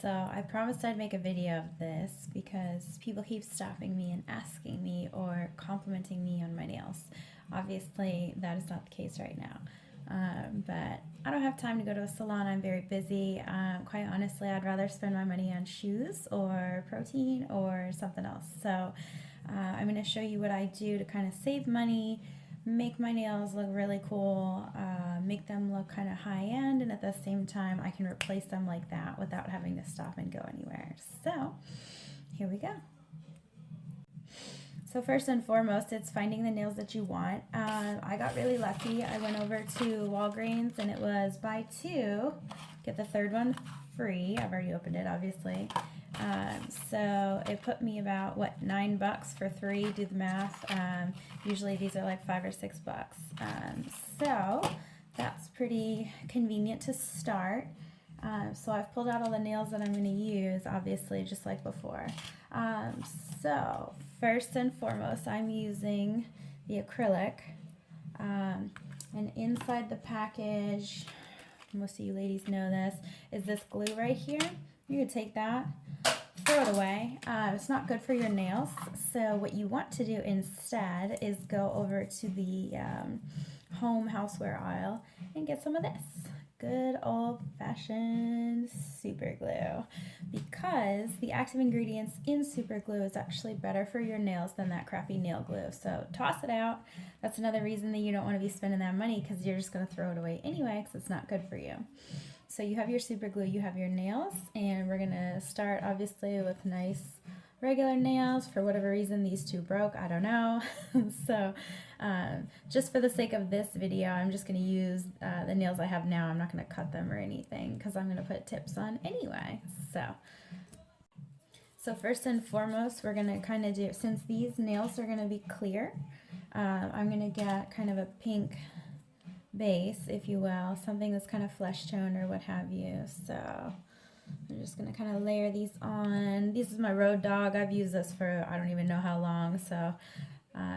So I promised I'd make a video of this because people keep stopping me and asking me or complimenting me on my nails. Obviously, that is not the case right now. But I don't have time to go to a salon. I'm very busy. Quite honestly, I'd rather spend my money on shoes or protein or something else. So I'm going to show you what I do to kind of save money, make my nails look really cool, make them look kind of high end, and at the same time I can replace them like that without having to stop and go anywhere. So here we go. So first and foremost, it's finding the nails that you want. I got really lucky. I went over to Walgreens and it was buy two, get the third one free. I've already opened it, obviously. So it put me about, what, $9 for three, do the math. Usually these are like $5 or $6. So that's pretty convenient to start. So I've pulled out all the nails that I'm going to use, obviously, just like before. So first and foremost, I'm using the acrylic. And inside the package, most of you ladies know this, is this glue right here. You can take that, throw it away. It's not good for your nails. So what you want to do instead is go over to the home houseware aisle and get some of this. Good old-fashioned super glue, because the active ingredients in super glue is actually better for your nails than that crappy nail glue. So toss it out. That's another reason that you don't want to be spending that money, because you're just going to throw it away anyway because it's not good for you. So you have your super glue, you have your nails, and we're going to start obviously with nice regular nails. For whatever reason these two broke, I don't know. So just for the sake of this video, I'm just going to use the nails I have now. I'm not going to cut them or anything because I'm going to put tips on anyway. So first and foremost, we're going to kind of do, since these nails are going to be clear, I'm going to get kind of a pink base, if you will, something that's kind of flesh tone or what have you. So I'm just going to kind of layer these on. This is my Road Dog. I've used this for I don't even know how long. So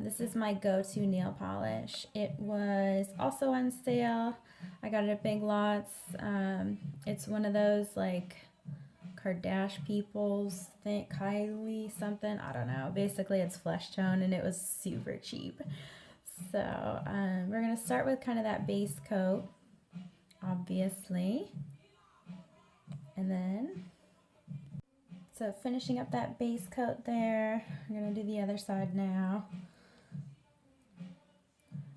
this is my go-to nail polish. It was also on sale. I got it at Big Lots. It's one of those like Kardashian people's, think Kylie something. I don't know. Basically, it's flesh tone and it was super cheap. So we're going to start with kind of that base coat, obviously. And then, so finishing up that base coat there, I'm going to do the other side now.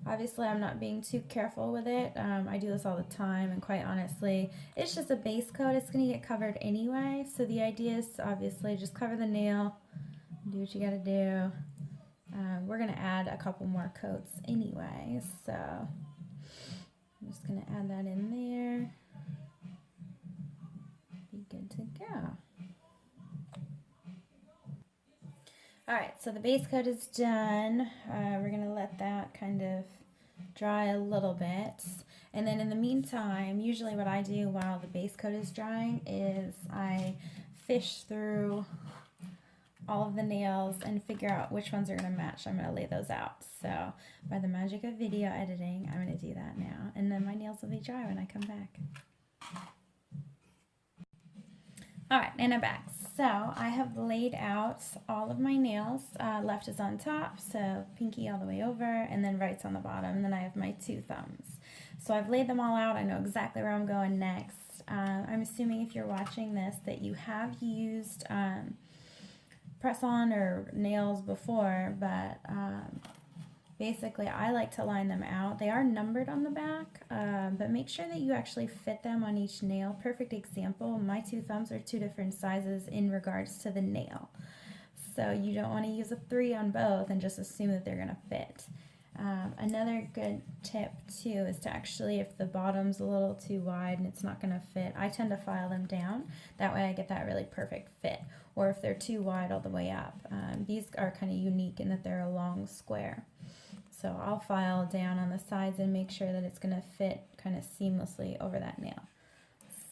Obviously, I'm not being too careful with it. I do this all the time, and quite honestly, it's just a base coat. It's going to get covered anyway. So the idea is to obviously just cover the nail, do what you got to do. We're going to add a couple more coats anyway, so I'm just going to add that in there. Be good to go. Alright, so the base coat is done. We're going to let that kind of dry a little bit. And then in the meantime, usually what I do while the base coat is drying is I fish through all of the nails and figure out which ones are going to match. I'm going to lay those out. So by the magic of video editing, I'm going to do that now. And then my nails will be dry when I come back. Alright, and I'm back. So I have laid out all of my nails. Left is on top, so pinky all the way over, and then right's on the bottom. And then I have my two thumbs. So I've laid them all out. I know exactly where I'm going next. I'm assuming if you're watching this that you have used press-on or nails before, but basically I like to line them out. They are numbered on the back, but make sure that you actually fit them on each nail. Perfect example, my two thumbs are two different sizes in regards to the nail. So you don't want to use a 3 on both and just assume that they're going to fit. Another good tip too is to actually, if the bottom's a little too wide and it's not going to fit, I tend to file them down. That way I get that really perfect fit. Or if they're too wide all the way up. These are kind of unique in that they're a long square. So I'll file down on the sides and make sure that it's going to fit kind of seamlessly over that nail.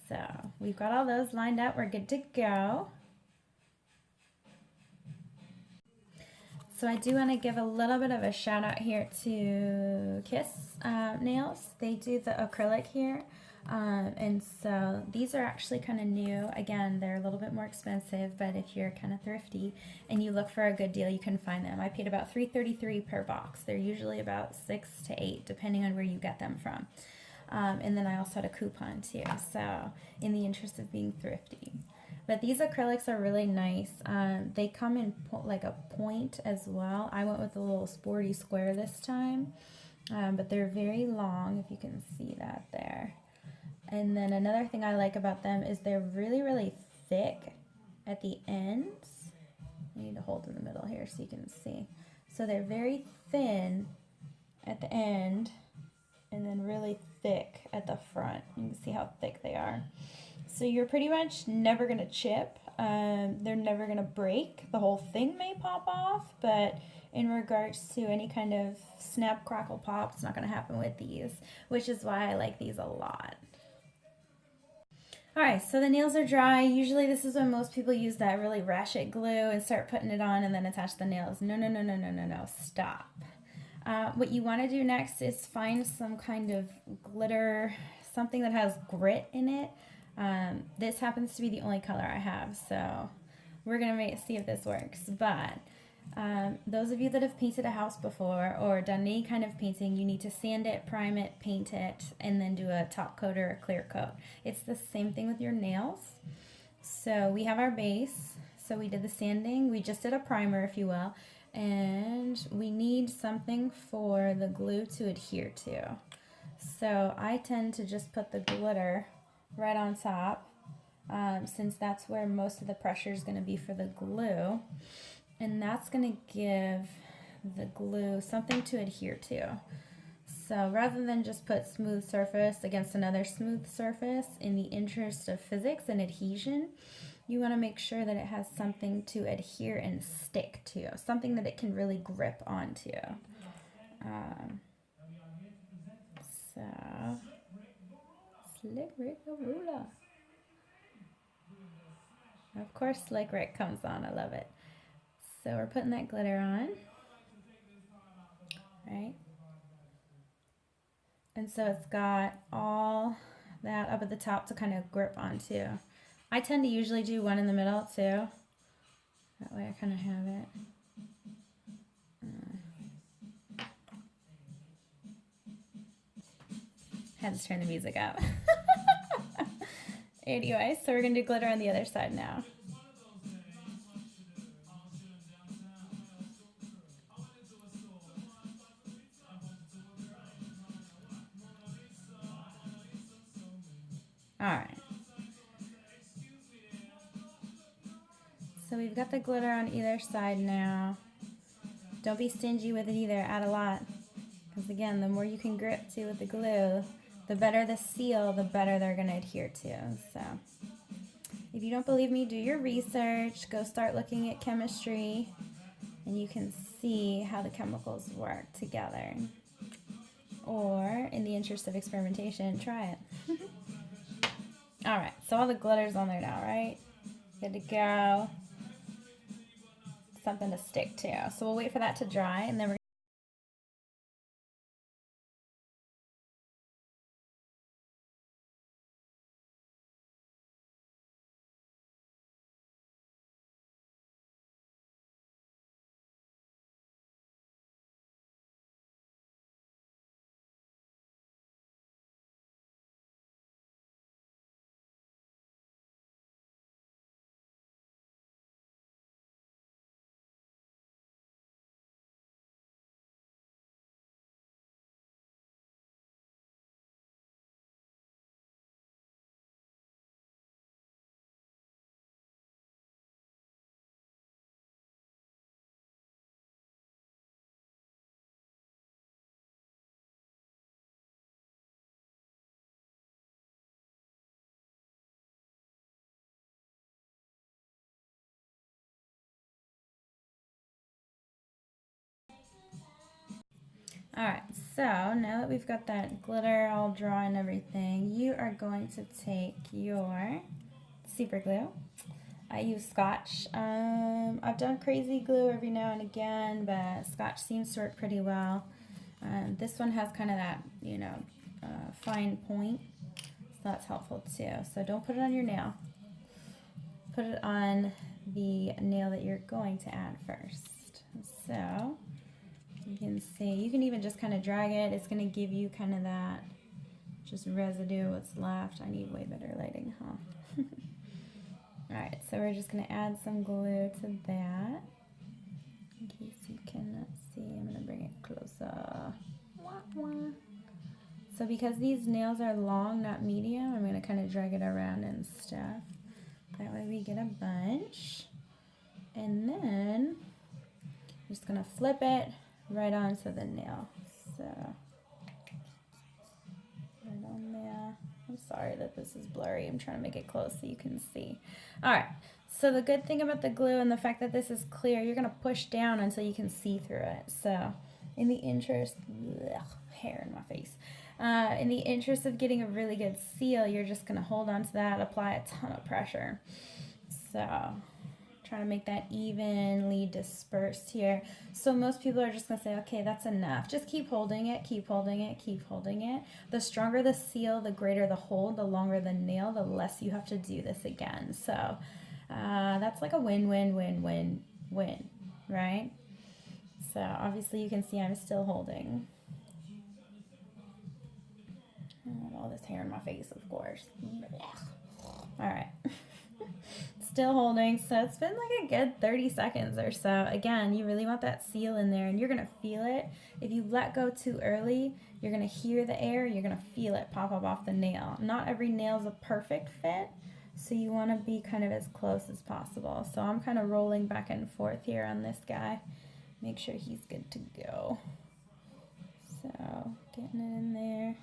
So we've got all those lined up. We're good to go. So I do want to give a little bit of a shout out here to Kiss Nails. They do the acrylic here. And so these are actually kind of new. Again, they're a little bit more expensive, but if you're kind of thrifty and you look for a good deal, you can find them. I paid about $3.33 per box. They're usually about 6 to 8, depending on where you get them from. And then I also had a coupon too, so in the interest of being thrifty. But these acrylics are really nice. They come in like a point as well. I went with a little sporty square this time, but they're very long, if you can see that there. And then another thing I like about them is they're really, really thick at the ends. I need to hold in the middle here so you can see. So they're very thin at the end and then really thick at the front. You can see how thick they are. So you're pretty much never going to chip. They're never going to break. The whole thing may pop off, but in regards to any kind of snap, crackle, pop, it's not going to happen with these, which is why I like these a lot. Alright, so the nails are dry. Usually this is when most people use that really ratchet glue and start putting it on and then attach the nails. No, no, no, no, no, no, no. Stop. What you want to do next is find some kind of glitter, something that has grit in it. This happens to be the only color I have, so we're going to see if this works. But those of you that have painted a house before or done any kind of painting, you need to sand it, prime it, paint it, and then do a top coat or a clear coat. It's the same thing with your nails. So we have our base. So we did the sanding. We just did a primer, if you will. And we need something for the glue to adhere to. So I tend to just put the glitter right on top, since that's where most of the pressure is going to be for the glue. And that's going to give the glue something to adhere to. So rather than just put smooth surface against another smooth surface, in the interest of physics and adhesion, you want to make sure that it has something to adhere and stick to, something that it can really grip onto. So, Slick Rick the ruler. Of course, Slick Rick comes on. I love it. So we're putting that glitter on, right? And so it's got all that up at the top to kind of grip onto. I tend to usually do one in the middle too. That way I kind of have it. Had to turn the music up. Anyway, so we're going to do glitter on the other side now. Alright. So we've got the glitter on either side now. Don't be stingy with it either. Add a lot. Because again, the more you can grip to with the glue, the better the seal, the better they're going to adhere to. So if you don't believe me, do your research. Go start looking at chemistry. And you can see how the chemicals work together. Or, in the interest of experimentation, try it. Alright, so all the glitter's on there now, right? Good to go. Something to stick to. So we'll wait for that to dry, and then we're Alright, so now that we've got that glitter all dry and everything, you are going to take your super glue. I use Scotch. I've done crazy glue every now and again, but Scotch seems to work pretty well. This one has kind of that, fine point. So that's helpful too. So don't put it on your nail. Put it on the nail that you're going to add first. So you can see, you can even just kind of drag it. It's going to give you kind of that just residue, what's left. I need way better lighting, huh? Alright, so we're just going to add some glue to that. In case you cannot see, I'm going to bring it closer. Wah, wah. So because these nails are long, not medium, I'm going to kind of drag it around and stuff. That way we get a bunch. And then I'm just going to flip it right onto the nail. So, right on there. I'm sorry that this is blurry. I'm trying to make it close so you can see. Alright, so the good thing about the glue and the fact that this is clear, you're going to push down until you can see through it. So, in the interest, hair in my face. In the interest of getting a really good seal, you're just going to hold on to that, apply a ton of pressure. So, trying to make that evenly dispersed here. So most people are just going to say, okay, that's enough. Just keep holding it, keep holding it, keep holding it. The stronger the seal, the greater the hold, the longer the nail, the less you have to do this again. So that's like a win-win-win-win-win, right? So obviously you can see I'm still holding. All this hair in my face, of course. All right. Still holding. So it's been like a good 30 seconds or so. Again, you really want that seal in there, and you're going to feel it. If you let go too early, you're going to hear the air. You're going to feel it pop up off the nail. Not every nail is a perfect fit, so you want to be kind of as close as possible. So I'm kind of rolling back and forth here on this guy. Make sure he's good to go. So getting it in there.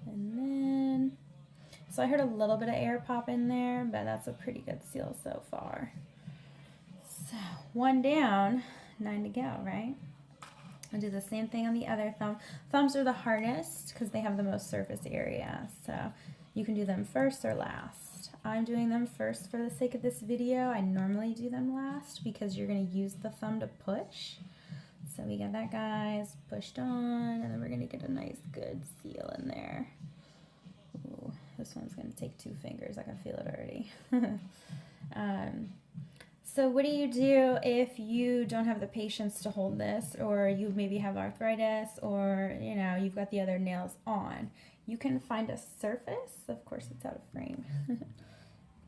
And then, so I heard a little bit of air pop in there, but that's a pretty good seal so far. So 1 down, 9 to go, right? I'll do the same thing on the other thumb. Thumbs are the hardest because they have the most surface area. So you can do them first or last. I'm doing them first for the sake of this video. I normally do them last because you're going to use the thumb to push. So we got that, guys, pushed on, and then we're going to get a nice good seal in there. Ooh, this one's going to take 2 fingers. I can feel it already. So what do you do if you don't have the patience to hold this, or you maybe have arthritis, or, you know, you've got the other nails on? You can find a surface. Of course, it's out of frame.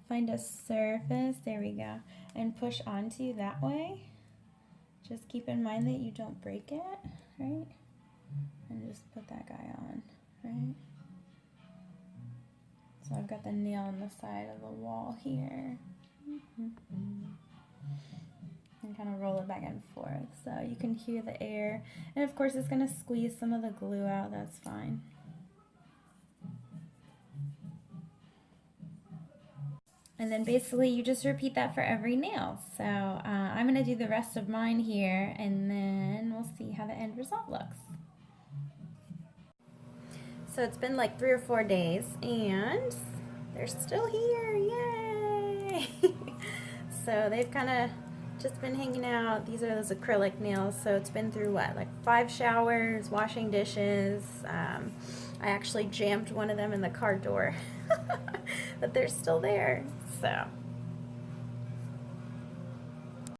Find a surface. There we go. And push onto that way. Just keep in mind that you don't break it, right? And just put that guy on, right? So I've got the nail on the side of the wall here. And kind of roll it back and forth so you can hear the air. And of course it's going to squeeze some of the glue out, that's fine. And then basically you just repeat that for every nail. So I'm going to do the rest of mine here, and then we'll see how the end result looks. So it's been like 3 or 4 days, and they're still here. Yay! So they've kind of just been hanging out. These are those acrylic nails, so it's been through what, like 5 showers, washing dishes. I actually jammed one of them in the car door, but they're still there. So